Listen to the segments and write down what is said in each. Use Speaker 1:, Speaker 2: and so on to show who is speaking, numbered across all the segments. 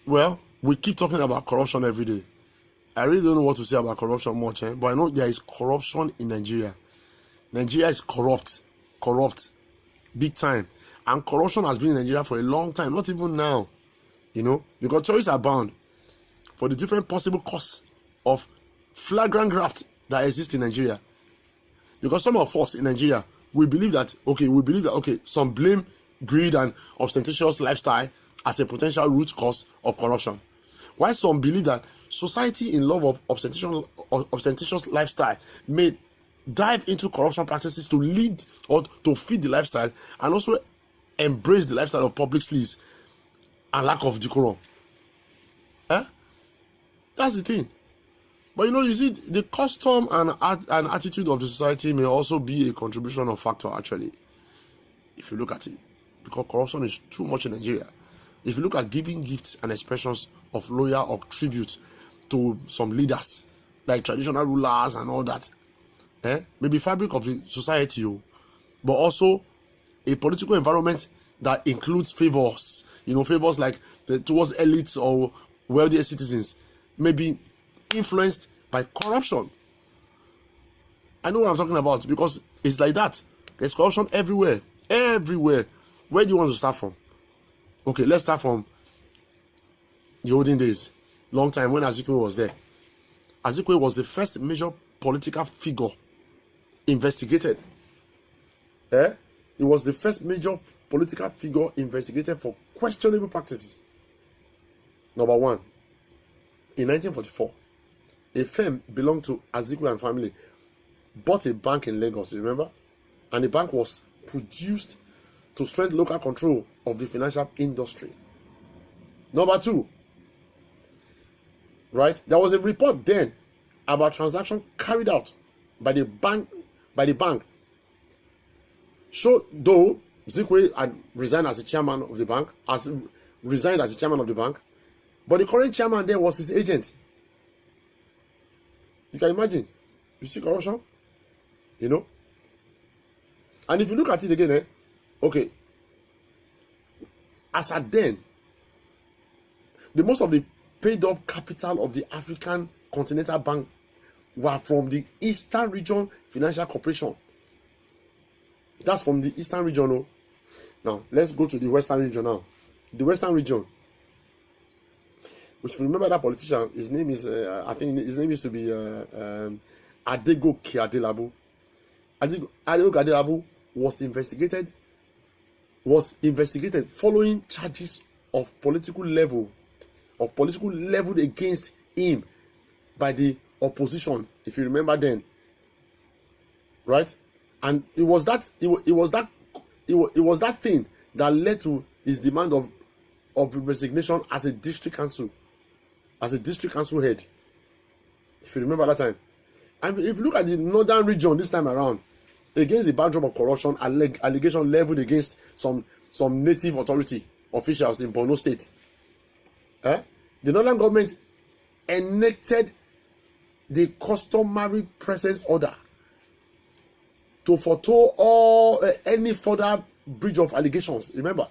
Speaker 1: Well, we keep talking about corruption every day. I really don't know what to say about corruption much, but I know there is corruption in Nigeria. Nigeria is corrupt, big time. And corruption has been in Nigeria for a long time, not even now, because choices are bound for the different possible causes of flagrant graft that exist in Nigeria. Because some of us in Nigeria, we believe that, some blame greed and ostentatious lifestyle as a potential root cause of corruption. While some believe that society in love of ostentatious lifestyle may dive into corruption practices to lead or to feed the lifestyle and also embrace the lifestyle of public sleaze and lack of decorum. That's the thing. But you see, the custom and attitude of the society may also be a contribution or factor, actually, if you look at it, because corruption is too much in Nigeria. If you look at giving gifts and expressions of loyal or tribute to some leaders, like traditional rulers and all that, maybe fabric of the society, but also a political environment that includes favors, favors like towards elites or wealthier citizens, may be influenced by corruption. I know what I'm talking about because it's like that. There's corruption everywhere. Where do you want to start from? Okay, let's start from the olden days, long time when Azikiwe was there. Azikiwe was the first major political figure investigated. He was the first major political figure investigated for questionable practices. Number one, in 1944, a firm belonged to Azikiwe and family bought a bank in Lagos, remember? And the bank was produced to strengthen local control of the financial industry. Number two, right? There was a report then about transaction carried out by the bank. So though Azikiwe had resigned as the chairman of the bank, but the current chairman there was his agent. You can imagine. You see corruption? And if you look at it again, as at then, the most of the paid up capital of the African Continental Bank were from the Eastern Region Financial Corporation. That's from the Eastern Region. Now, let's go to the Western Region now. The Western Region, which, if you remember that politician, his name is, I think his name used to be Adegoke Adelabu. Adegoke Adelabu was investigated following charges of political leveled against him by the opposition, if you remember then, right? And it was that thing that led to his demand of resignation as a district council head, if you remember that time. And if you look at the northern region this time around, against the backdrop of corruption allegation leveled against some native authority officials in Borno State, the northern government enacted the customary presence order to forestall any further breach of allegations. Remember,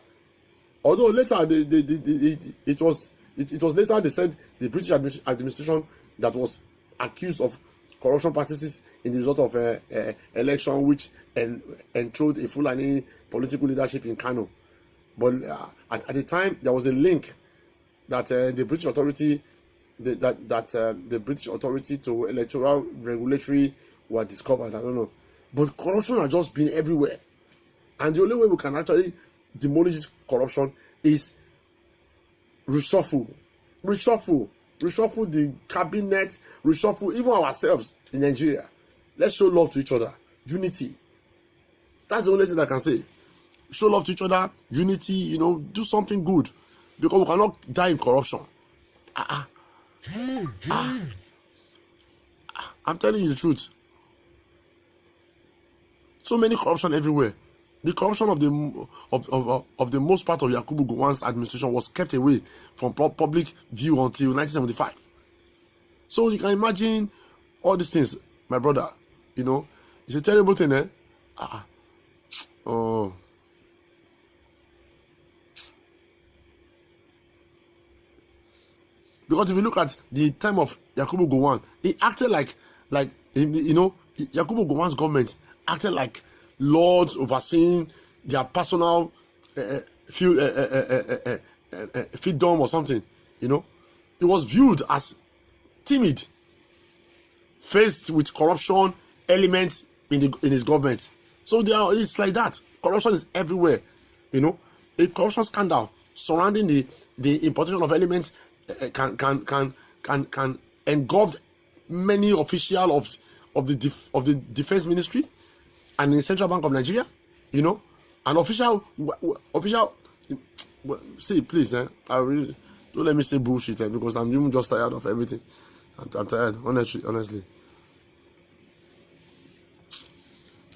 Speaker 1: although later it was later they said the British administration that was accused of corruption practices in the result of election which enthralled a Fulani political leadership in Kano. But at the time there was a link that the British authority the British authority to electoral regulatory were discovered. I don't know, but corruption has just been everywhere, and the only way we can actually demolish this corruption is reshuffle the cabinet, reshuffle even ourselves in Nigeria. Let's show love to each other, unity. That's the only thing I can say. Show love to each other, unity. Do something good, because we cannot die in corruption. I'm telling you the truth. So many corruption everywhere. The corruption of the most part of Yakubu Gowon's administration was kept away from public view until 1975. So you can imagine all these things, my brother. It's a terrible thing, eh? Oh. Because if you look at the time of Yakubu Gowon, he acted like Yakubu Gowon's government acted like lords overseeing their personal fiefdom or something. He was viewed as timid, faced with corruption elements in his government. So it's like that. Corruption is everywhere. A corruption scandal surrounding the importation of elements can engulf many officials of the defense ministry and the Central Bank of Nigeria. An official. See, please, I really don't let me say bullshit because I'm even just tired of everything. I'm tired, honestly.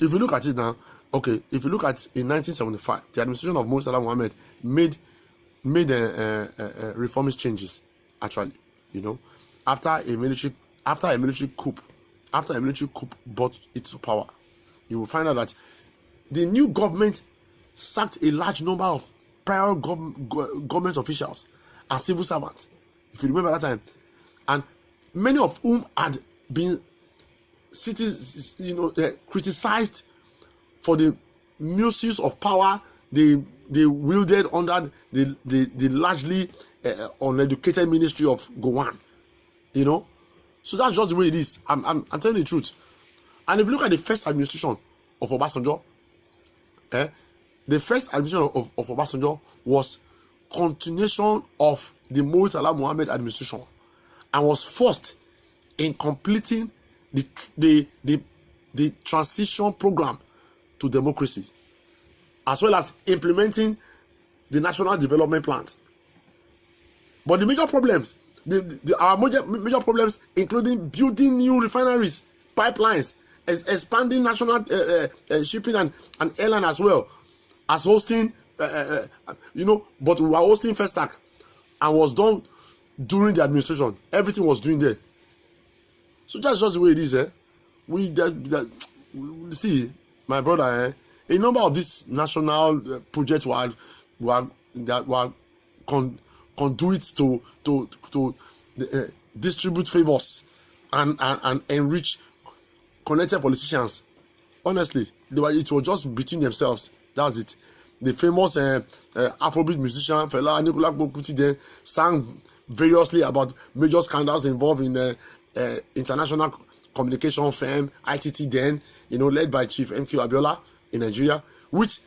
Speaker 1: If you look at it now, okay, if you look at in 1975, the administration of Salah Mohammed made reformist changes, actually, after a military coup brought it to power. You will find out that the new government sacked a large number of prior government officials and civil servants, if you remember that time, and many of whom had been criticized for the misuse of power they wielded under the largely uneducated ministry of Gowon. So that's just the way it is. I'm telling the truth. And if you look at the first administration of Obasanjo, the first administration of Obasanjo was continuation of the Salah Mohammed administration and was first in completing the transition program to democracy, as well as implementing the national development plans. But the major problems, our major problems, including building new refineries, pipelines, expanding national shipping and airline, as well as hosting, but we were hosting Festac, and was done during the administration. Everything was doing there. So that's just the way it is. See, my brother, a number of these national projects were conduits to distribute favors and enrich connected politicians. Honestly, it was just between themselves. That's it. The famous Afrobeat musician Fela Anikulapo Kuti then sang variously about major scandals involved in the international communication firm ITT then, led by Chief MK Abiola in Nigeria, which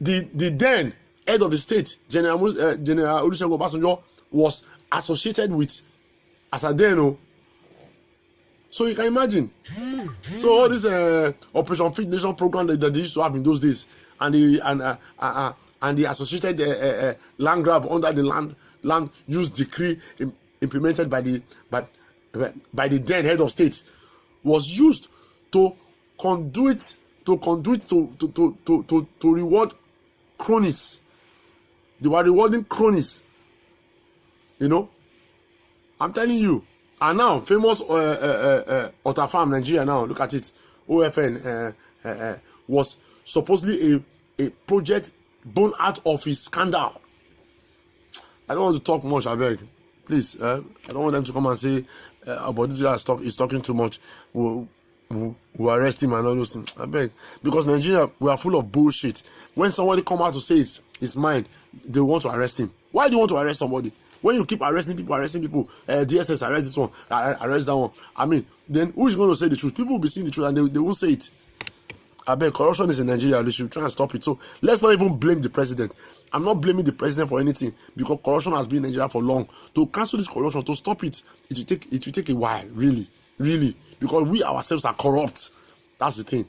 Speaker 1: the then head of the state, General Olusegun Obasanjo, was associated with as a then. So you can imagine. So all this Operation Feed Nation program that they used to have in those days, and the associated land grab under the land use decree implemented by the then head of state, was used to conduit to reward cronies. They were rewarding cronies. I'm telling you. And now, famous Otafam Nigeria now, look at it, OFN was supposedly a project born out of his scandal. I don't want to talk much, I beg. Please, I don't want them to come and say, about this guy is talking too much. We'll arrest him and all those things. I beg. Because Nigeria, we are full of bullshit. When somebody come out to say it's mine, they want to arrest him. Why do you want to arrest somebody? When you keep arresting people, DSS arrest this one, arrest that one. I mean, then who is going to say the truth? People will be seeing the truth and they won't say it. I bet corruption is in Nigeria. They should try and stop it. So let's not even blame the president. I'm not blaming the president for anything because corruption has been in Nigeria for long. To cancel this corruption, to stop it, it will take a while, really, because we ourselves are corrupt. That's the thing.